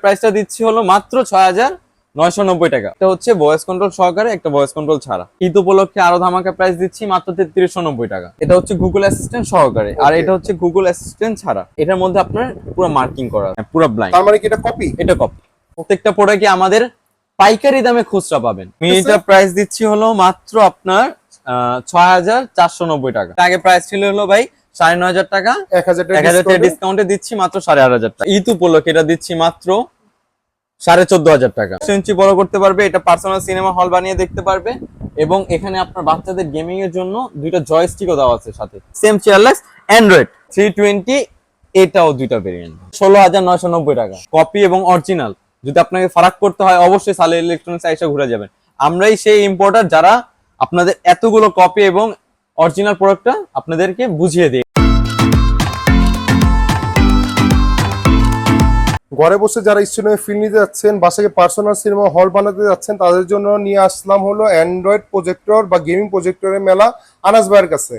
প্রাইসটা দিচ্ছি হলো মাত্র ৬,৯৯০ টাকা। এটা হচ্ছে ভয়েস কন্ট্রোল সহকারে, একটা ভয়েস কন্ট্রোল ছাড়া। ঈদ উপলক্ষে আরো ধামাকা প্রাইস দিচ্ছি মাত্র ৩৩৯০ টাকা। এটা হচ্ছে গুগল অ্যাসিস্ট্যান্ট সহকারে, আর এটা হচ্ছে গুগল অ্যাসিস্ট্যান্ট ছাড়া। এটার মধ্যে আপনার পুরো মার্কিং করা, পুরো ব্লাইন্ড। তার মানে কি এটা কপি? এটা কপি। প্রত্যেকটা প্রোডাক্টই আমাদের পাইকারি দামে খুচরা পাবেন। এটা প্রাইস দিচ্ছি হলো মাত্র আপনার ৬,৪৯০ টাকা। আগে প্রাইস ছিল হলো ভাই ৯,৫০০ টাকা, ১,০০০ টাকা ডিসকাউন্টে দিচ্ছি মাত্র ৮,৫০০ টাকা। ঈদ উপলক্ষে এটা দিচ্ছি মাত্র ১৪,৫০০ টাকা। ৬ ইঞ্চি বড় করতে পারবে, এটা পার্সোনাল সিনেমা হল বানিয়ে দেখতে পারবে, এবং এখানে আপনার বাচ্চাদের গেমিং এর জন্য দুইটা জয়স্টিকও দেওয়া আছে সাথে। সেম চেয়ারলেস অ্যান্ড্রয়েড 320, এটাও দুইটা ভেরিয়েন্ট। ১৬,৯৯০ টাকা। কপি এবং অরিজিনাল যদি আপনাকে ফারাক করতে হয়, অবশ্যই সালে ইলেকট্রনিক্স এসে ঘুরে যাবেন। আমরাই সেই ইম্পোর্টার যারা আপনাদের এতগুলো কপি এবং অরিজিনাল প্রোডাক্টটা আপনাদেরকে বুঝিয়ে দিই। ঘরে বসে যারা স্টুডেন্ট ফিল নিতে যাচ্ছেন, বাসাকে পার্সোনাল সিনেমা হল বানাতে যাচ্ছেন, তাদের জন্য নিয়ে আসলাম হলো অ্যান্ড্রয়েড প্রজেক্টর বা গেমিং প্রজেক্টরের মেলা আনাস ভাইয়ের কাছে।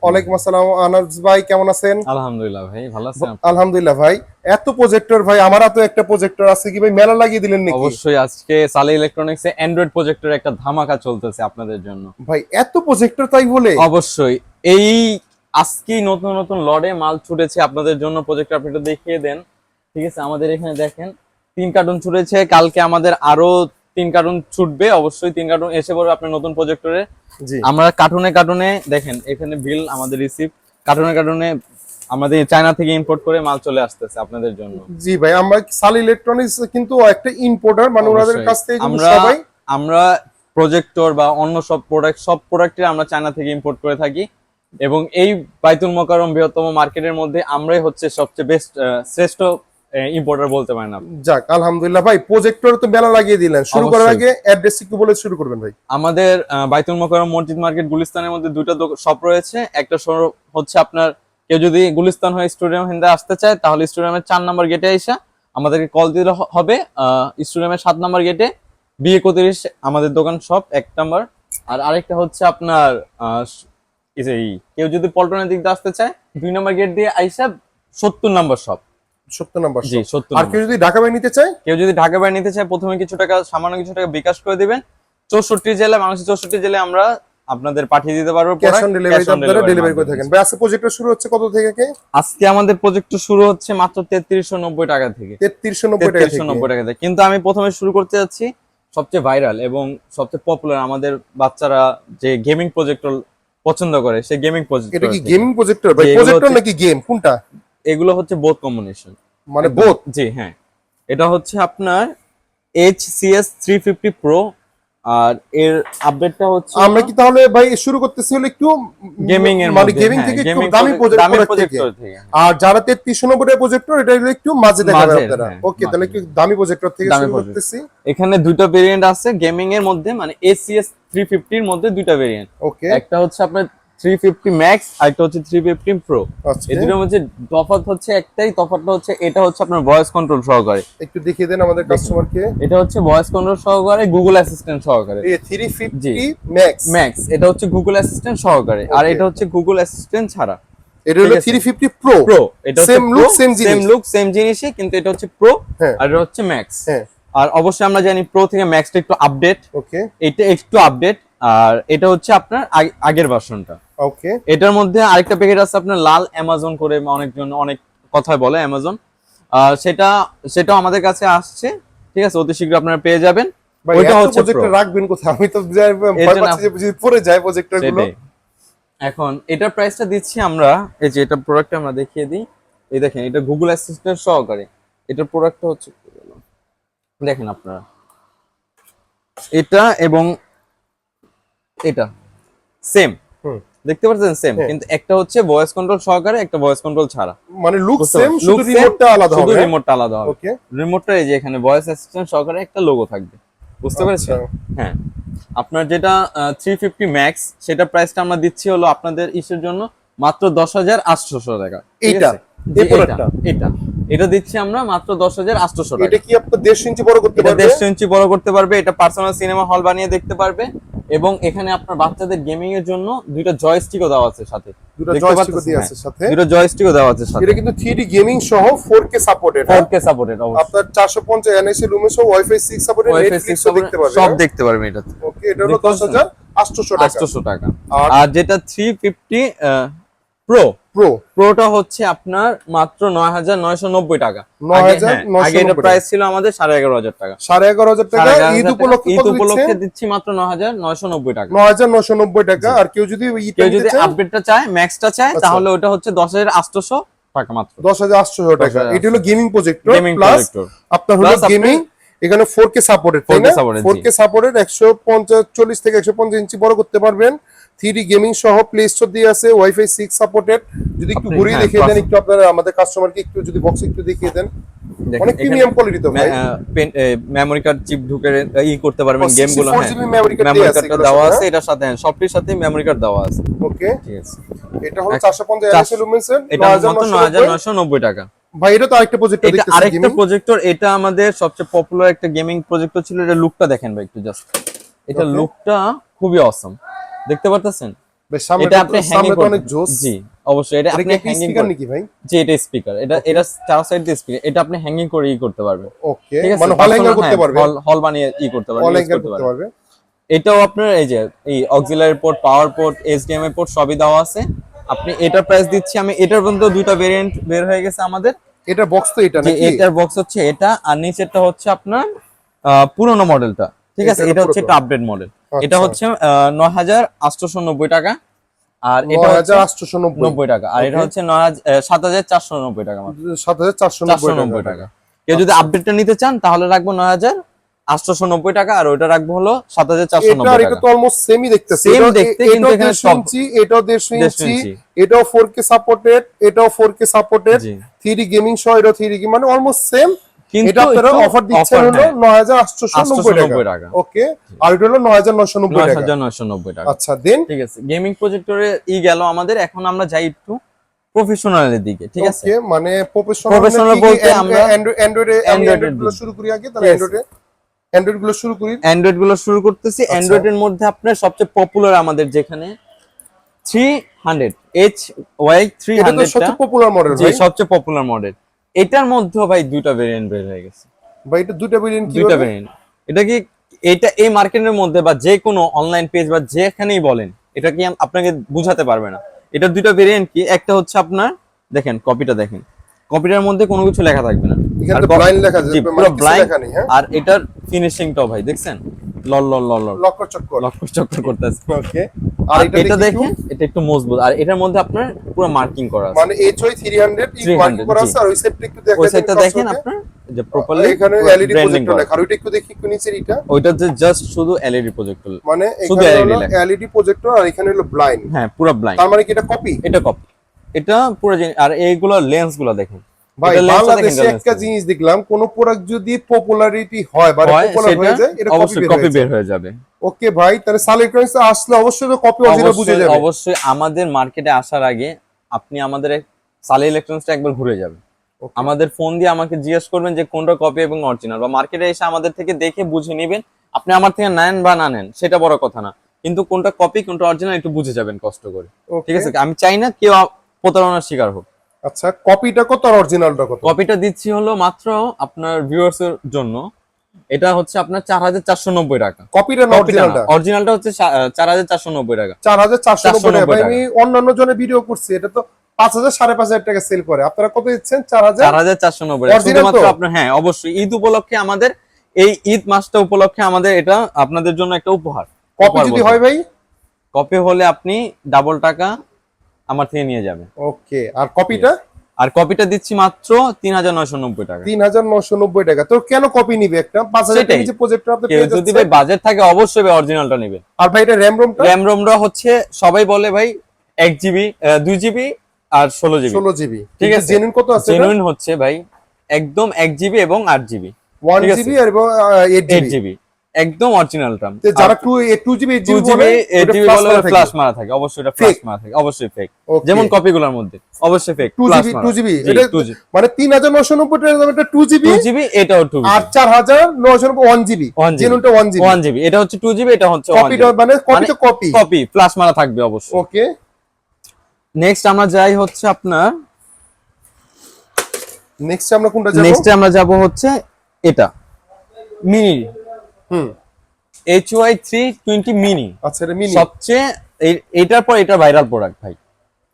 ওয়ালাইকুম আসসালাম। আনাস ভাই কেমন আছেন? আলহামদুলিল্লাহ ভাই, ভালো আছেন? আলহামদুলিল্লাহ ভাই। এত প্রজেক্টর ভাই, আমার তো একটা প্রজেক্টর আছে, কি ভাই মেলা লাগিয়ে দিলেন নাকি? অবশ্যই, আজকে সালে ইলেকট্রনিক্সে অ্যান্ড্রয়েড প্রজেক্টর একটা ধামাকা চলতেছে আপনাদের জন্য। ভাই এত প্রজেক্টর তাই বলে? অবশ্যই, এই আজকেই নতুন নতুন লড়ে মাল ছুটেছে আপনাদের জন্য। প্রজেক্টর আপনি একটু দেখিয়ে দেন। ঠিক আছে, আমাদের এখানে দেখেন 3 কার্টুন ছুটেছে, কালকে আমাদের আরো 3 কার্টুন ছুটবে। অবশ্যই 3 কার্টুন এসে পড়বে আপনার নতুন প্রজেক্টরে। আমরা কার্টুনে কার্টুনে দেখেন এখানে বিল আমাদের রিসিভ, কার্টুনে কার্টুনে আমাদের চায়না থেকে ইম্পোর্ট করে মাল চলে আসতেছে আপনাদের জন্য। জি ভাই, আমরা সাল ইলেকট্রনিক্স কিন্তু একটা ইম্পোর্টার, মানে ওনাদের কাছ থেকে আমরা প্রজেক্টর বা অন্য সব প্রোডাক্টের আমরা চায়না থেকে ইম্পোর্ট করে থাকি, এবং এই বাইতুল মোকাররম বৃহত্তম মার্কেটের মধ্যে আমরাই হচ্ছে সবচেয়ে বেস্ট শ্রেষ্ঠ ইম্পোর্টার বলতে পারেন আপনি। যাক আলহামদুলিল্লাহ ভাই, প্রজেক্টর তো মেলা লাগিয়ে দিলেন। শুরু করার আগে অ্যাড্রেস একটু বলে শুরু করবেন ভাই। আমাদের বাইতুল মোকাররম মসজিদ মার্কেট গুলিস্তানের মধ্যে দুটো শপ রয়েছে। একটা হচ্ছে আপনার, কেউ যদি গুলিস্তান হয়ে স্টেডিয়াম হিন্দে আসতে চায়, তাহলে স্টেডিয়ামের 4 নম্বর গেটে এসে আমাদেরকে কল দিতে হবে। স্টেডিয়ামের 7 নম্বর গেটে BA31 আমাদের দোকান শপ 1 নম্বর। আর আরেকটা হচ্ছে আপনার কেউ যদি পল্টনের দিক দিয়ে আসতে চায়, 2 নম্বর গেট দিয়ে আইসা 70 নম্বর শপ। 70 নম্বর জি 70। আর কেউ যদি ঢাকা বাইরে নিতে চায়? কেউ যদি ঢাকা বাইরে নিতে চায়, প্রথমে সামান্য কিছু টাকা বিকাশ করে দিবেন। 64 জেলায়, বাংলাদেশের 64 জেলায় আমরা আপনাদের পাঠিয়ে দিতে পারবো। ক্যাশ অন ডেলিভারি আপনারা ডেলিভারি করে থাকেন ভাই। আজকে প্রজেক্টর শুরু হচ্ছে কত থেকে? আজকে আমাদের প্রজেক্টর শুরু হচ্ছে মাত্র ৩৩৯০ টাকা থেকে। ৩৩৯০ টাকা থেকে। কিন্তু আমি প্রথমে শুরু করতে যাচ্ছি সবচেয়ে ভাইরাল এবং সবচেয়ে পপুলার, আমাদের বাচ্চারা যে গেমিং প্রজেক্টর পছন্দ করে, সেই গেমিং প্রজেক্টর। এটা কি গেমিং প্রজেক্টর ভাই? প্রজেক্টর নাকি গেম, কোনটা? এগুলো হচ্ছে বোথ কম্বিনেশন, মানে বোথ। জি হ্যাঁ, এটা হচ্ছে আপনার HCS 350 Pro, আর এর আপডেটটা হচ্ছে আমরা কি তাহলে ভাই শুরু করতেছি হলো একটু গেমিং এর মানে মধ্যে, গেমিং থেকে একটু দামি প্রজেক্টর থেকে। হ্যাঁ। আর যারা ৩৩৯০ টাকা প্রজেক্টর, এটা একটু মাঝে দেখাবেন আপনারা। ওকে, তাহলে একটু দামি প্রজেক্টর থেকে শুরু করতেছি। এখানে দুটো ভেরিয়েন্ট আছে গেমিং এর মধ্যে, মানে HCS 350 এর মধ্যে দুটো ভেরিয়েন্ট। ওকে, একটা হচ্ছে আপনার 350 ম্যাক্স, আর একটা হচ্ছে 350 প্রো। এই দুটোর মধ্যে তফাৎ হচ্ছে একটাই, তফাৎটা হচ্ছে এটা হচ্ছে আপনার ভয়েস কন্ট্রোল সহকারে। একটু দেখিয়ে দেন আমাদের কাস্টমারকে। এটা হচ্ছে ভয়েস কন্ট্রোল সহকারে, গুগল অ্যাসিস্ট্যান্ট সহকারে। এই 350 ম্যাক্স, এটা হচ্ছে গুগল অ্যাসিস্ট্যান্ট সহকারে, আর এটা হচ্ছে গুগল অ্যাসিস্ট্যান্ট ছাড়া। এটা হলো 350 প্রো। এটা সেম লুক সেম জিনিসই, কিন্তু এটা হচ্ছে প্রো আর এটা হচ্ছে ম্যাক্স। আর অবশ্যই আমরা জানি প্রো থেকে ম্যাক্সটা একটু আপডেট। ওকে, এটা একটু আপডেট, আর এটা হচ্ছে আপনার আগের ভার্সনটা। ওকে, এটার মধ্যে আরেকটা প্যাকেজ আছে আপনার লাল অ্যামাজন করে, অনেকজন অনেক কথাই বলে অ্যামাজন, সেটাও আমাদের কাছে আসছে। ঠিক আছে, অতি শীঘ্র আপনারা পেয়ে যাবেন। ওইটা হচ্ছে প্রজেক্টর রাখবেন কোথায়? আমি তো ভয় পাচ্ছি যে পড়ে যায় প্রজেক্টরগুলো। এখন এটার প্রাইসটা দিচ্ছি আমরা, এই যে এটা প্রোডাক্টটা আমরা দেখিয়ে দিই। এই দেখেন, এটা গুগল অ্যাসিস্ট্যান্ট সহকারে। এটার প্রোডাক্টটা হচ্ছে, দেখেন আপনারা, এটা এবং এটা সেম দেখতে পাচ্ছেন, সেম, কিন্তু একটা হচ্ছে ভয়েস কন্ট্রোল সহকারে, একটা ভয়েস কন্ট্রোল ছাড়া। মানে লুক সেম, শুধু রিমোটটা আলাদা হবে। শুধু রিমোটটা আলাদা হবে। ওকে, রিমোটটা এই যে এখানে ভয়েস অ্যাসিস্ট্যান্ট সহকারে একটা লোগো থাকবে, বুঝতে পেরেছেন? হ্যাঁ, আপনার যেটা 350 ম্যাক্স, সেটা প্রাইসটা আমরা দিচ্ছি হলো আপনাদের ইসের জন্য মাত্র 10,800 টাকা। এইটা এই প্রোডাক্টটা এটা দিচ্ছি আমরা মাত্র 10,800 টাকা। এটা কি আপনি 1.5 ইঞ্চি বড় করতে পারবে? 1.5 ইঞ্চি বড় করতে পারবে, এটা পার্সোনাল সিনেমা হল বানিয়ে দেখতে পারবে, এবং এখানে আপনার বাচ্চাদের গেমিং এর জন্য দুইটা জয়স্টিকও দেওয়া আছে সাথে। দুটো দেখতে জয়স্টিক পাচ্ছেন? দিয়ে হ্যাঁ, আছে সাথে। দুটো জয়স্টিকও দেওয়া আছে সাথে। এটা কিন্তু 3D গেমিং সহ 4K সাপোর্টেড। 4K সাপোর্টেড অবশ্যই। আপনার 450 এনএসি রুমে সহ ওয়াইফাই 6 সাপোর্টেড, ওয়াইফাই 6 নেটফ্লিক্সও দেখতে পারবেন। সব দেখতে পারবেন এটাতে। ওকে, এটা হলো 10,800 টাকা। 800 টাকা। আর আর যেটা 350 প্রো, প্রো প্রোটা হচ্ছে আপনার মাত্র 9,990 টাকা। আগে এটা 9,990 প্রাইস ছিল আমাদের 11,500 টাকা। 11,500 টাকা। ঈদ উপলক্ষে ঈদ কত উপলক্ষে দিচ্ছেন? দিচ্ছি মাত্র 9,990 টাকা। 9,990 টাকা। আর কেউ যদি কেউ যদি আপডেটটা চায়, ম্যাক্সটা চায়, তাহলে ওটা হচ্ছে 10,800 টাকা মাত্র। 10,800 টাকা। এটা হলো gaming projector gaming plus projector আপনার হলো গেমিং, এখানে 4K সাপোর্টেড, তাই 4K না? supported, 4K সাপোর্টেড 140 থেকে 150 ইঞ্চি বড় করতে পারবেন। 3D গেমিং সহ প্লে স্টোর দিয়ে আছে, ওয়াইফাই 6 সাপোর্টেড। যদি একটু আপনি, ঘুরিয়ে হ্যাঁ, দেখিয়ে দেন একটু আপনারা আমাদের কাস্টমারকে, একটু যদি বক্সে একটু দেখিয়ে দেন। অনেক প্রিমিয়াম কোয়ালিটি তো ভাই। মেমরি কার্ড চিপ ঢুকে করতে পারবেন 64 গেমগুলো। হ্যাঁ, GB মেমরি কার্ড মেমরি আছে, কার্ডটা এগুলোর দেওয়া সাথে, আছে এটার সাথে। হ্যাঁ, সবটির সাথে মেমরি কার্ড দেওয়া আছে। ওকে। ঠিক আছে, এটা হলো 450 এনএসি লুমেন্সের, এটা মাত্র 9,990 টাকা। ভাই এটা তো আরেকটা প্রজেক্টর এটা দেখতেছি আরেকটা গেমিং। প্রজেক্টর। এটা আমাদের সবচেয়ে পপুলার একটা গেমিং প্রজেক্টর ছিল। এটা লুকটা দেখেন ভাই একটু জাস্ট। এটা Okay. লুকটা খুবই অসম, দেখতে পারতেছেন? বেশ, সামনে এটা আপনি হ্যাঙ্গিং সামনে তো করতে, অনেক জোস। জি অবশ্যই। এটা আপনি হ্যাঙ্গিং স্পিকার করে, নাকি ভাই? জি এটা স্পিকার। এটা চার সাইড দিয়ে স্পিকার। এটা আপনি হ্যাঙ্গিং করে করতে পারবেন। ওকে, ঠিক আছে, মানে হল হ্যাঙ্গার করতে পারবে, হল বানিয়ে করতে পারবেন, হল use হ্যাঙ্গার করতে করতে পারবেন। পারবে। এটাও আপনার এই যে এই অক্সিলারি পোর্ট, পাওয়ার পোর্ট, এইচডিএমআই পোর্ট সবই দেওয়া আছে। আপনি এটার প্রাইস দিচ্ছি আমি, এটার পর্যন্ত দুইটা ভেরিয়েন্ট বের হয়ে গেছে আমাদের। এটা বক্স তো এটা যে নাকি? এটার বক্স হচ্ছে এটা, আর নিচেরটা হচ্ছে আপনার পুরোনো মডেলটা। ঠিক আছে, এটা হচ্ছে একটা আপডেট মডেল। এটা হচ্ছে 9,890 টাকা। আর এটা হচ্ছে 9,890 টাকা। আর এটা হচ্ছে 7,490 টাকা মাত্র। 7,490 টাকা। কেউ যদি আপডেটটা নিতে চান তাহলে রাখবো 9,890 টাকা, আর ওইটা রাখবো হলো 7,490 এটা টাকা। তো অলমোস্ট সেমই দেখতেছি। সেম দেখতে, কিন্তু এটাও এখানে 150 ইঞ্চি, এটাও 150 150 ইঞ্চি, ইঞ্চি। এটাও 4K সাপোর্টেড, এটাও 4K সাপোর্টেড, জি। 3D গেমিং সহ এটাও 3D গেমিং, মানে অলমোস্ট সেম। কিন্তু এটা আপনারা একটু অফার দিচ্ছেন offer, হলো হ্যাঁ, 9,890 টাকা। ওকে, আর এটা হলো 9,990 টাকা। 9,990 টাকা। আচ্ছা দেন, ঠিক আছে, গেমিং প্রজেক্টরে গেল আমাদের। এখন আমরা যাই একটু প্রফেশনালের দিকে। ঠিক আছে, ওকে, মানে Professional প্রফেশনাল বলতে আমরা অ্যান্ড্রয়েডে Android গুলো শুরু করি আগে, তাহলে Yes. অ্যান্ড্রয়েড গুলো শুরু করি। অ্যান্ড্রয়েড গুলো শুরু করতেছি। অ্যান্ড্রয়েড এর মধ্যে আপনার সবচেয়ে পপুলার আমাদের যেখানে 300 HY এটা তো 300 টা সবচেয়ে পপুলার মডেল যে ভাই। সবচেয়ে পপুলার মডেল। এটার মধ্যে ভাই দুইটা ভেরিয়েন্ট বের হয়ে গেছে। ভাই এটা দুটো ভেরিয়েন্ট কি? দুইটা ভেরিয়েন্ট। এটা কি, এটা এই মার্কেটের মধ্যে বা যে কোনো অনলাইন পেজ বা যেখানেই বলেন, এটা কি আপনাকে বুঝাতে পারবে না। এটার দুইটা ভেরিয়েন্ট কি, একটা হচ্ছে আপনার দেখেন কপিটা, দেখেন কপিটার মধ্যে কোনো কিছু লেখা থাকবে না, এখানে আর তো ব্লাইন্ড লেখা জি, যাবে, পুরো মানে কিছু blind। লেখা নেই। হ্যাঁ, আর এটার ফিনিশিংটাও ভাই দেখছেন, লল লল লল লল লক্কর চক্কর। লক্ষ্য চক্কর করতেছে। ওকে, আর আর এটা দেখি একটু, দেখেন, এটা একটু মজবুত। আর এটার মধ্যে আপনার পুরো মার্কিং করা আছে, মানে HY 300 মার্ক 300, করা জি। আছে। আর ওই সাইডটা একটু ওই দেখেন, সাইডটা দেখেন আপনার যে প্রপারলি এখানে এলইডি ব্র্যান্ডিং প্রজেক্টর করা। লেখা, আর ওইটা একটু দেখি একটু নিচের এটা, ওইটা জাস্ট শুধু এলইডি প্রজেক্টর, মানে শুধু এখানে LED হলো লেখা। এলইডি প্রজেক্টর, আর এখানে হলো ব্লাইন্ড। হ্যাঁ, পুরো ব্লাইন্ড। তার মানে কি এটা কপি? এটা কপি, এটা পুরো আর এইগুলো লেন্স গুলো দেখেন ভাই এটা লেন্সটা দেখেন, বাংলাদেশে এটা একটা lens জিনিস দেখলাম, কোন প্রোডাক্ট যদি পপুলারিটি হয় বা হয়, পপুলার হয়ে সেটা যায়, এটা অবশ্যই কপি বের হয়ে যাবে। ওকে ভাই, তাহলে সালিকয়েন্স আসলে অবশ্যই তো কপি অরিজিনাল বুঝে অবশ্যই যাবে। অবশ্যই আমাদের মার্কেটে আসার আগে আপনি আমাদের সালে ইলেকট্রনিক্সটা একবার ঘুরে যাবেন। Okay. আমাদের ফোন দিয়ে আমাকে জিজ্ঞেস করবেন যে কোনটা কপি এবং অরিজিনাল, বা মার্কেটে এসে আমাদের থেকে দেখে বুঝে নেবেন। আপনি আমার থেকে নেন বা না নেন সেটা বড় কথা না, কিন্তু কোনটা কপি কোনটা অরিজিনাল একটু বুঝে যাবেন কষ্ট করে। Okay. ঠিক আছে, আমি চাই না কেউ প্রতারণার শিকার হোক। আচ্ছা, কপিটা কত আর অরিজিনালটা কত? কপিটা দিচ্ছি হলো মাত্র আপনার ভিউয়ার্স এর জন্য, এটা হচ্ছে আপনার 4,490 টাকা। কপিটা না অরিজিনালটা? অরিজিনালটা হচ্ছে 4,490 টাকা। 4,490 টাকা। ভাই টাকা। আমি অন্যান্য জনের ভিডিও করছি, এটা তো 5,000 5,500 টাকা সেল করে, আপনারা কত দিচ্ছেন? 4,000। 4,490 Original শুধুমাত্র তো? আপনার, হ্যাঁ অবশ্যই ঈদ উপলক্ষে আমাদের, এই ঈদ মাসটা উপলক্ষে আমাদের এটা আপনাদের জন্য একটা উপহার। কপি যদি হয় ভাই? কপি হলে আপনি ডাবল টাকা আমার থেকে নিয়ে যাবেন। ওকে, আর কপিটা? আর কপিটা দিচ্ছি মাত্র 3,990 টাকা। 3,990 টাকা। তো কেন কপি নিবে? একটা 5,000 টাকা সেটাই। নিচে প্রজেক্টর আপনি কেউ পেয়ে যদি যাচ্ছেন। ভাই বাজেট থাকে অবশ্যই ভাই অরিজিনালটা নেবে। আর ভাই এটা র‍্যাম রোমটা? র‍্যাম রোমটা হচ্ছে সবাই বলে ভাই 1 GB 2 GB আর 16 GB। 16 GB। ঠিক আছে, জেনুইন কত আছে? জেনুইন হচ্ছে ভাই একদম 1 GB এবং 8 GB। 1 GB আর 8 GB। 8 GB একদম অরিজিনালটা। যারা 2GB 2GB 8GB বলে ফ্ল্যাশ মারা থাকে, অবশ্যই এটা ফ্ল্যাশ মারা থাকে, অবশ্যই ফেক। যেমন কপিগুলোর মধ্যে অবশ্যই ফেক, ফ্ল্যাশ মারা। 2GB এটা মানে 3990 টাকা দাম, এটা 2GB, এটাও 2GB, আর 4990 1GB, জেনুইনটা 1GB, 1GB, এটা হচ্ছে 2GB, এটা হচ্ছে কপিটা মানে কপি ফ্ল্যাশ মারা থাকবে অবশ্যই। ওকে, নেক্সট আমরা যাই হচ্ছে আপনার, নেক্সট আমরা কোনটা যাব? নেক্সট আমরা যাব হচ্ছে এটা মিনি, HY 320 মিনি। আচ্ছা, এটা মিনি সবচেয়ে এটার পর এটা ভাইরাল প্রোডাক্ট ভাই,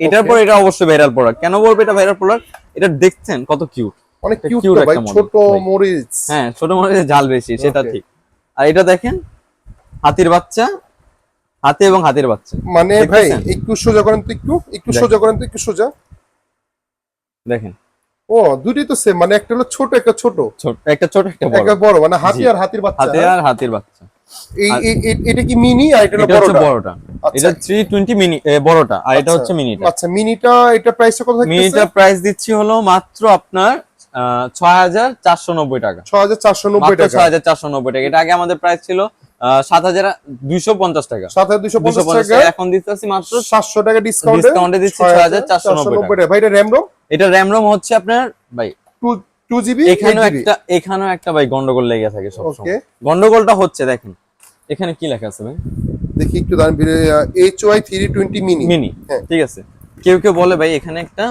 এটার পর এটা অবশ্যই ভাইরাল প্রোডাক্ট। কেন বলবো এটা ভাইরাল প্রোডাক্ট? এটা দেখছেন কত কিউট, অনেক কিউট ভাই, ছোট মরিচ। হ্যাঁ, ছোট মরিচের ঝাল বেশি, সেটা ঠিক। আর এটা দেখেন হাতির বাচ্চা, হাতি এবং হাতির বাচ্চা। মানে ভাই একটু সোজা করেন তো, একটু সোজা করেন তো, একটু সোজা দেখেন। ও, দুটোই তো সেম, মানে একটা হলো ছোট, একটা ছোট, একটা ছোট একটা বড়, একটা বড়, মানে হাতি আর হাতির বাচ্চা। হাতি আর হাতির বাচ্চা। এটা কি মিনি, আর এটা হলো বড়টা। এটা 320 মিনি বড়টা, আর এটা হচ্ছে মিনিটা। আচ্ছা, মিনিটা এটা প্রাইসটা কত থাকছে? মিনিটা প্রাইস দিচ্ছি হলো মাত্র আপনার 6490 টাকা। 6490 টাকা, 6490 টাকা। এটা আগে আমাদের প্রাইস ছিল 7250 টাকা, 7250 টাকা। এখন দিতেছি মাত্র 700 টাকা ডিসকাউন্টে দিচ্ছি 6490 টাকা। ভাই এটা র‍্যাম রম, এটা র‍্যাম রম হচ্ছে আপনার ভাই 2GB। এখানেও একটা ভাই গন্ডগোল লেগে থাকে সবসময়। গন্ডগোলটা হচ্ছে দেখেন এখানে কি লেখা আছে ভাই, দেখি একটু দাঁড়ান, HY 320 মিনি, ঠিক আছে। কেউ কেউ বলে ভাই এখানে একটা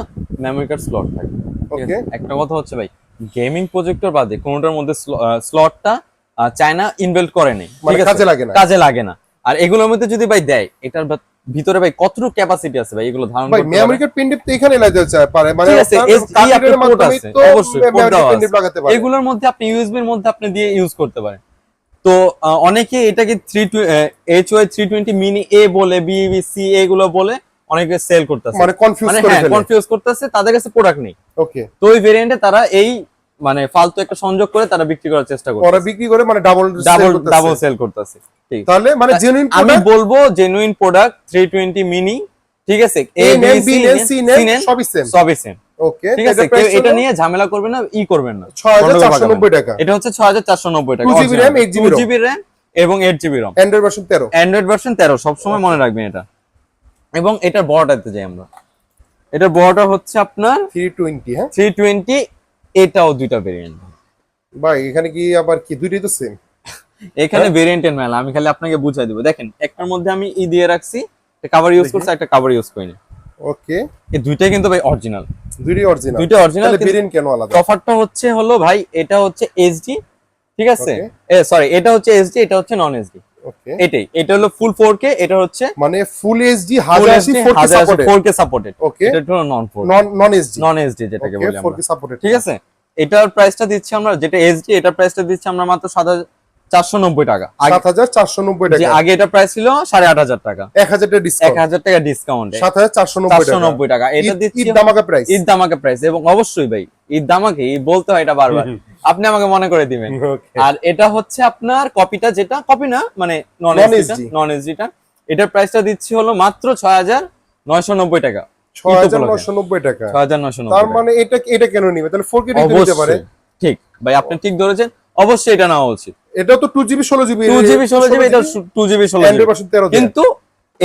মেমরি কার্ড স্লট থাকে। ওকে, একটা কথা হচ্ছে ভাই, গেমিং প্রজেক্টর বাদে কোনটার মধ্যে স্লটটা চায়না ইনবিল্ট করে নেই, মানে কাজে লাগে না। আর এগুলোর মধ্যে যদি ভাই দেয়, এটার ভিতরে ভাই কতটুকু ক্যাপাসিটি আছে ভাই এগুলো ধারণ করতে? ভাই মেমরি কার্ড পিন তো এখানে লাগাতে পারে, মানে কার্ডের মাধ্যমে তো অবশ্যই পিন লাগাতে পারে। এগুলোর মধ্যে আপনি ইউএসবি এর মধ্যে আপনি দিয়ে ইউজ করতে পারেন। তো অনেকে এটাকে HY 320 মিনি এ বলে, BBC এগুলো বলে অনেকে সেল করতেছে, মানে কনফিউজ করতেছে, তাদের কাছে প্রোডাক্ট নেই। ওকে, তো ওই ভেরিয়েন্টে তারা এই মানে ফালতু একটা সংযোগ করে তারা বিক্রি করার চেষ্টা করছে, ওরা বিক্রি করে মানে ডাবল সেল করতেছে। ঠিক, তাহলে মানে জেনুইন আমি বলবো জেনুইন প্রোডাক্ট 320 মিনি, ঠিক আছে। এ বি সি সবই সেম। ওকে, ঠিক আছে, কেউ এটা নিয়ে ঝামেলা করবেন না, করবেন না। 6490 টাকা। এটা হচ্ছে 6490 টাকা, 2GB RAM 2GB RAM এবং 8GB ROM, Android version 13, Android version 13 সব সময় মনে রাখবেন এটা। এবং এটার বড়টাতে যাই আমরা, এটার বড়টা হচ্ছে আপনার 320। হ্যাঁ, 320, এটাও দুইটা ভেরিয়েন্ট ভাই। এখানে কি আবার কি দুইটাই তো সেম? এখানে ভেরিয়েন্টের মেলা, আমি খালি আপনাকে বুঝাই দেব। দেখেন একটার মধ্যে আমি দিয়ে রাখছি, একটা কভার ইউজ করছি, একটা কভার ইউজ করিনি। ওকে, এই দুইটাই কিন্তু ভাই অরিজিনাল, দুইটাই অরিজিনাল। তাহলে ভেরিয়েন্ট কেন আলাদা? তফাৎটা হচ্ছে হলো ভাই, এটা হচ্ছে এইচডি, ঠিক আছে। সরি, এটা হচ্ছে এইচডি, এটা হচ্ছে নন এইচডি। ওকে, এটা হলো ফুল 4K, এটা হচ্ছে মানে ফুল এইচডি 1080 4K সাপোর্টেড। ওকে, এটা হলো নন এইচডি যেটাকে বলি আমরা, 4K সাপোর্টেড। ঠিক আছে। এটার প্রাইসটা দিচ্ছি আমরা, যেটা এইচডি, এটার প্রাইসটা দিচ্ছি আমরা মাত্র 7490 টাকা। 7490 টাকা। আগে এটা প্রাইস ছিল 8500 টাকা, 1000 টাকা ডিসকাউন্ট, 1000 টাকা ডিসকাউন্ট, 7490 টাকা। এটা দিচ্ছি ঈদ ধামাকা প্রাইস, ঈদ ধামাকা প্রাইস। এবং অবশ্যই ভাই ঈদ ধামাকা বলতে হয় এটা বারবার, আপনি আমাকে মনে করে দিবেন। আর এটা হচ্ছে আপনার কপিটা, যেটা কপি না মানে নন এইচডিটা, এটার প্রাইসটা দিচ্ছি হলো মাত্র 6990 টাকা। 6990 টাকা, 6990। তার মানে এটা কেন নিবে? তাহলে 4K নিতে পারে। ঠিক ভাই, আপনি ঠিক ধরেছেন, অবশ্যই এটা নেওয়া উচিত। এটা তো 2GB 16GB, এটা 2GB 16GB, কিন্তু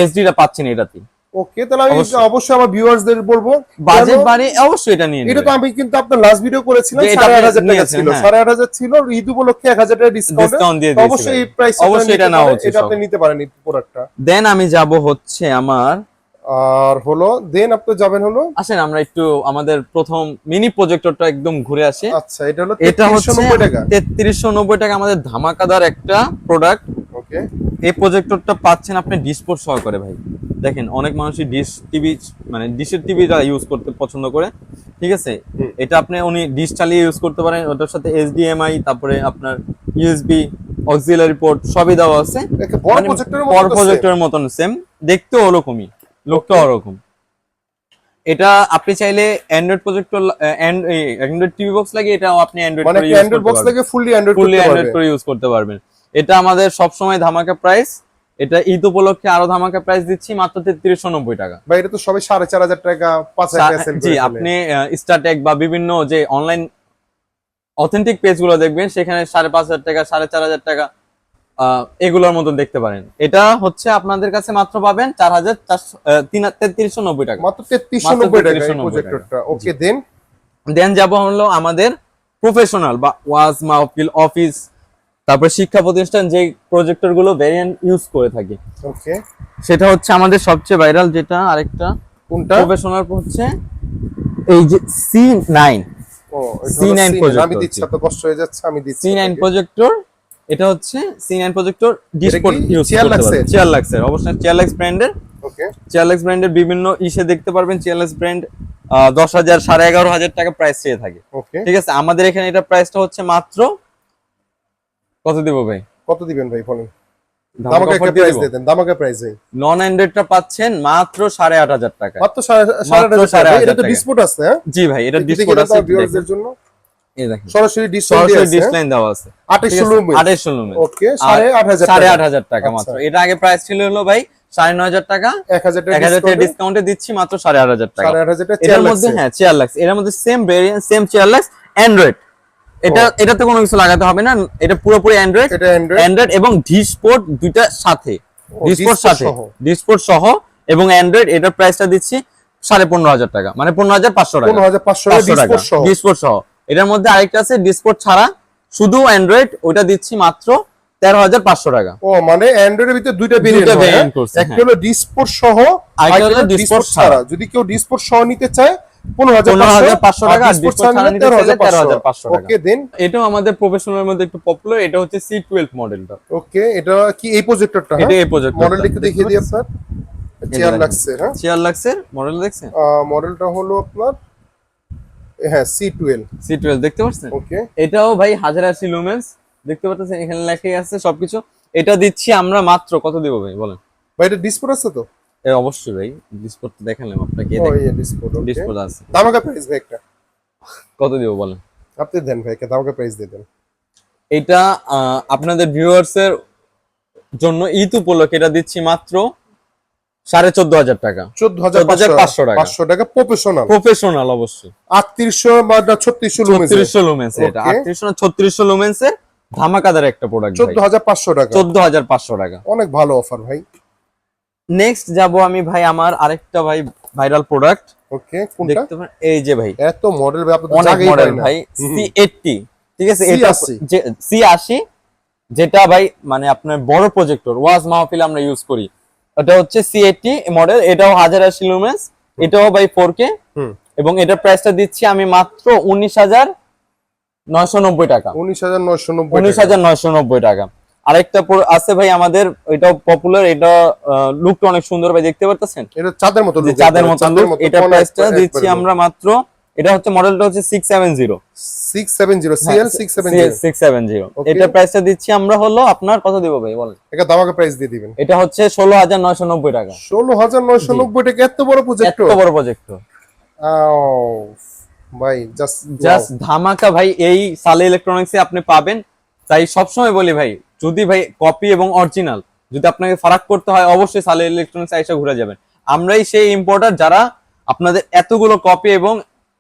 এসডিটা পাচ্ছেন এটাতে। ওকে, তাহলে আমি অবশ্যই আমার ভিউয়ার্সদের বলবো বাজেট বাড়ি অবশ্যই এটা নিয়ে। এটা তো আমি কিন্তু আপনার লাস্ট ভিডিও করেছিলাম 8500 টাকা ছিল, 8500 ছিল, ঈদ উপলক্ষে 1000 টাকা ডিসকাউন্ট দিয়ে দিয়েছি। অবশ্যই এই প্রাইস, অবশ্যই এটা নেওয়া উচিত, এটা আপনি নিতে পারেন এই প্রোডাক্টটা। দেন আমি যাব হচ্ছে আমার, আর হলো দেন আপনি যাবেন হলো, আসেন আমরা একটু আমাদের প্রথম মিনি প্রজেক্টরটা একদম ঘুরে আসি। আচ্ছা, এটা হলো 3390 টাকা। 3390 টাকা আমাদের ধামাকাদার একটা প্রোডাক্ট। ওকে, এই প্রজেক্টরটা পাচ্ছেন আপনি ডিসপোর্ট সহকারে ভাই। দেখেন অনেক মানুষই ডিশ টিভি মানে ডিশের টিভিটা ইউজ করতে পছন্দ করে, ঠিক আছে। এটা আপনি ডিশ চালিয়ে ইউজ করতে পারেন, ওটার সাথে HDMI, তারপরে আপনার USB অক্সিলারি পোর্ট সবই দেওয়া আছে। বড় প্রজেক্টরের মতন সেম, দেখতেও ওরকমই, লোকটাও ওরকম। এটা আপনি চাইলে Android projector Android TV box লাগিয়ে এটাও আপনি অ্যান্ড্রয়েড বক্স লাগিয়ে ফুললি অ্যান্ড্রয়েড করে ইউজ করতে পারবেন। এটা আমাদের সব সময় ধামাকা প্রাইস। এটা ঈদ উপলক্ষে আরো ধামাকা প্রাইস দিচ্ছি মাত্র 3390 টাকা। ভাই এটা তো সবাই 4500 টাকা 5000 টাকা সেল করে। জি, আপনি স্টারটেক বা বিভিন্ন যে অনলাইন অথেন্টিক পেজ গুলো দেখবেন, সেখানে 5500 টাকা 4500 টাকা এগুলোর মতন দেখতে পারেন। এটা হচ্ছে আপনাদের কাছে মাত্র পাবেন 4390 টাকা, মাত্র 3390 টাকা এই প্রজেক্টরটা। ওকে, দেন যাব হলো আমাদের প্রফেশনাল বা ওয়াজ মাহফিল অফিস, তারপর শিক্ষা প্রতিষ্ঠান যে প্রজেক্টর গুলো ভেরিয়েন্ট ইউজ করে থাকি, ওকে, সেটা হচ্ছে আমাদের সবচেয়ে ভাইরাল যেটা আরেকটা কোনটা প্রফেশনাল হচ্ছে এই যে C9। ও C9 প্রজেক্টর, আমি দিচ্ছি, এত কষ্ট হয়ে যাচ্ছে, আমি দিচ্ছি। C9 প্রজেক্টর, এটা হচ্ছে C9 প্রজেক্টর ডিসপ্লে ইউজ করতে পারবেন। চিয়ারলাক্সের, অবশ্যই চিয়ারলাক্স ব্র্যান্ডের। ওকে, চিয়ারলাক্স ব্র্যান্ডের বিভিন্ন ইসে দেখতে পারবেন। চিয়ারলাক্স ব্র্যান্ড 10,000 11,500 টাকা প্রাইস চেয়ে থাকে। ওকে, ঠিক আছে, আমাদের এখানে এটা প্রাইসটা হচ্ছে মাত্র কত দিব ভাই? কত দিবেন ভাই বলেন? দামাকা একটা প্রাইস দিয়ে দেন, দামাকা প্রাইসে। নন অ্যান্ড্রয়েডটা পাচ্ছেন মাত্র 8,500 টাকা। মাত্র 8,500 টাকা। এটা তো ডিসপ্লে আছে, হ্যাঁ জি ভাই, এটা ডিসপ্লে আছে ভিউয়ারদের জন্য। এই দেখেন সরাসরি ডিসপ্লে দেওয়া আছে 2800 লুমেন। 2800 লুমেন। ওকে, 8,500 টাকা মাত্র। এটা আগে প্রাইস ছিল হলো ভাই 9,500 টাকা, 1000 টাকা ডিসকাউন্টে দিচ্ছি মাত্র 8,500 টাকা। 8,500 টাকা। এর মধ্যে হ্যাঁ চিয়ারলাক্স, এর মধ্যে সেম ভেরিয়েন্ট, সেম চিয়ারলাক্স অ্যান্ড্রয়েড। এটাতে কোনো কিছু লাগাতে হবে না, এটা পুরোপুরি অ্যান্ড্রয়েড। এটা অ্যান্ড্রয়েড এবং ডিসপোর্ট দুইটা সাথে, ডিসপোর্ট সাথে, ডিসপোর্ট সহ এবং অ্যান্ড্রয়েড। এটার প্রাইসটা দিচ্ছি 15,500 টাকা, মানে 15,500 টাকা, 15,500 টাকা ডিসপোর্ট সহ। এটার মধ্যে আরেকটা আছে ডিসপোর্ট ছাড়া শুধু অ্যান্ড্রয়েড, ওইটা দিচ্ছি মাত্র 13,500 টাকা। ও মানে অ্যান্ড্রয়েডের ভিতরে দুইটা ভেরিয়েন্ট করছে, একটা হলো ডিসপোর্ট সহ, আরেকটা হলো ডিসপোর্ট ছাড়া। যদি কেউ ডিসপোর্ট সহ নিতে চায় 15,500 টাকা, আর ডিসপোর্ট ছাড়া নিতে 13,500 টাকা। ওকে, দেন এটাও আমাদের প্রফেশনালের মধ্যে একটু পপুলার, এটা হচ্ছে C12 মডেলটা। ওকে, এটা কি এই প্রজেক্টরটা? এটা এই প্রজেক্টর, মডেলটা একটু দেখিয়ে দিই আপনার। চিয়ারলাক্সের, হ্যাঁ চিয়ারলাক্সের মডেল দেখছেন? মডেলটা হলো আপনার হ্যাঁ C12 দেখতে পাচ্ছেন? ওকে, এটাও ভাই 1080 লুমেন্স দেখতে পাচ্ছেন, এখানে লেখাই আছে সবকিছু। এটা দিচ্ছি আমরা মাত্র কত দিব ভাই বলেন? ভাই এটা ডিসপ্লে আছে তো? অবশ্যই ভাই, ডিসপ্লে তো দেখালাম আপনাকে, ও এই ডিসপ্লে, ডিসপ্লে আছে। দামাকা প্রাইস ভাই একটা কত দিব বলেন? আপনি দেন ভাই, একটা দামাকা প্রাইস দিয়ে দেন। এটা আপনাদের ভিউয়ার্স এর জন্য ঈদ উপলক্ষে এটা দিচ্ছি মাত্র 14,500 টাকা। 14,500 টাকা। 500 টাকা প্রফেশনাল অবশ্যই। 3800 বা 3600 লুমেন্স। 3600 লুমেন্স, এটা 3800 না 3600 লুমেন্স এর ধামাকাদার একটা প্রোডাক্ট। 14,500 টাকা। 14,500 টাকা, অনেক ভালো অফার ভাই। নেক্সট যাব আমি ভাই আমার আরেকটা ভাই ভাইরাল প্রোডাক্ট। ওকে, কোনটা? দেখতে পারেন এই যে ভাই, এত মডেল ভাই, আপনাদের অনেক জায়গাই মডেল পাই না ভাই। C80, ঠিক আছে, এটা যে C80, যেটা ভাই মানে আপনার বড় প্রজেক্টর ওয়াজ মাহফিল আমরা ইউজ করি। এটা হচ্ছে C80 মডেল, এটাও 1080 লুমেন্স, এটাও ভাই 4K, এবং এটার প্রাইসটা দিচ্ছি আমি মাত্র 19,990 টাকা। 19,990 টাকা। আরেকটা আছে ভাই আমাদের, এটাও পপুলার, এটা লুকটা অনেক সুন্দর ভাই, দেখতে পারতেছেন? এটা চাঁদের মতো লুক, চাঁদের মতো লুক। এটা প্রাইসটা দিচ্ছি আমরা মাত্র, এটা হচ্ছে মডেলটা হচ্ছে 670 CL 670। এটা প্রাইসটা দিচ্ছি আমরা হলো আপনার কত দিব ভাই বলেন? এটা দামাকা প্রাইস দিয়ে দিবেন। এটা হচ্ছে 16,990 টাকা। 16,990 টাকা, এত বড় প্রজেক্টর, এত বড় প্রজেক্টর ভাই, জাস্ট ধামাকা ভাই। এই সালে ইলেকট্রনিক্সে আপনি পাবেন। তাই সবসময় বলি ভাই, যদি ভাই কপি এবং অরিজিনাল যদি আপনাকে ফারাক করতে হয়, অবশ্যই সালে ইলেকট্রনিক্স আইসা ঘুরে যাবেন। আমরাই সেই ইম্পোর্টার যারা আপনাদের এতগুলো কপি এবং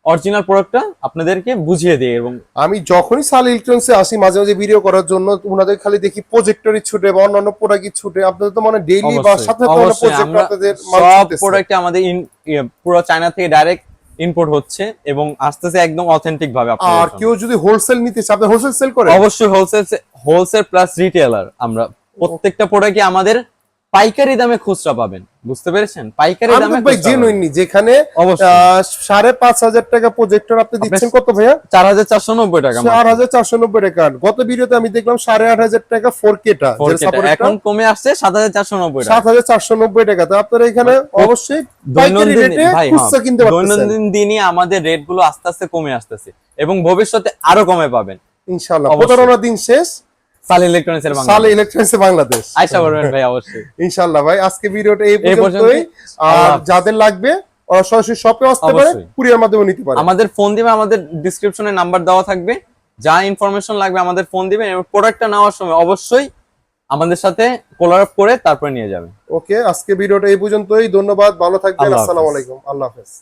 অরিজিনাল প্রোডাক্টটা আপনাদেরকে বুঝিয়ে দেয়। এবং আমি যখনই সালে ইলেকট্রনিক্সে আসি মাঝে মাঝে ভিডিও করার জন্য, ওনাদের খালি দেখি প্রজেক্টরই ছুটে বা অন্যান্য প্রোডাক্টই ছুটে। আপনাদের তো মানে ডেইলি বা সাথে প্রজেক্টর আপনাদের সব প্রোডাক্ট আমাদের পুরো চায়না থেকে ডাইরেক্ট ইম্পোর্ট হচ্ছে এবং আসতেছে একদম অথেন্টিক ভাবে। আর কেউ যদি হোলসেল নিতে চায়, আপনি হোলসেল সেল করেন? অবশ্যই হোলসেল প্লাস রিটেলার। আমরা প্রত্যেকটা প্রোডাক্টই আমাদের পাইকারি দামে খুচরা পাবেন, বুঝতে পেরেছেন? পাইকারি দামে ভাই জেনুইনলি, যেখানে 5,500 টাকা প্রজেক্টর আপনি দিচ্ছেন কত ভাইয়া? 4,490 টাকা। 4,490 টাকা। গত ভিডিওতে আমি দেখলাম 8,500 টাকা 4K টা, এখন কমে আসছে 7,490 টাকা। 7,490 টাকা। তো আপনারা এখানে অবশ্যই পাইকারি রেটে খুচরা কিনতে পারবেন। দৈনন্দিন দিনই আমাদের রেট গুলো আস্তে আস্তে কমে আসতেছে এবং ভবিষ্যতে আরো কমে পাবেন ইনশাআল্লাহ। প্রতারণা দিন শেষ, সালে ইলেকট্রনিক্সের বাংলাদেশ আশা করবেন ভাই, অবশ্যই ইনশাআল্লাহ। ভাই আজকে ভিডিওটা এই পর্যন্তই। আর যাদের লাগবে ওরা সরাসরি শপে আসতে পারে, কুরিয়ার মাধ্যমে নিতে পারে। আমাদের ফোন দিবে, আমাদের ডেসক্রিপশনে নাম্বার দেওয়া থাকবে, যা ইনফরমেশন লাগবে আমাদের ফোন দিবেন এবং প্রোডাক্টটা নেওয়ার সময় অবশ্যই আমাদের সাথে কোলাপ করে তারপরে নিয়ে যাবেন। ওকে, আজকে ভিডিওটা এই পর্যন্তই। ধন্যবাদ, ভালো থাকবেন, আসসালামু আলাইকুম, আল্লাহ হাফেজ।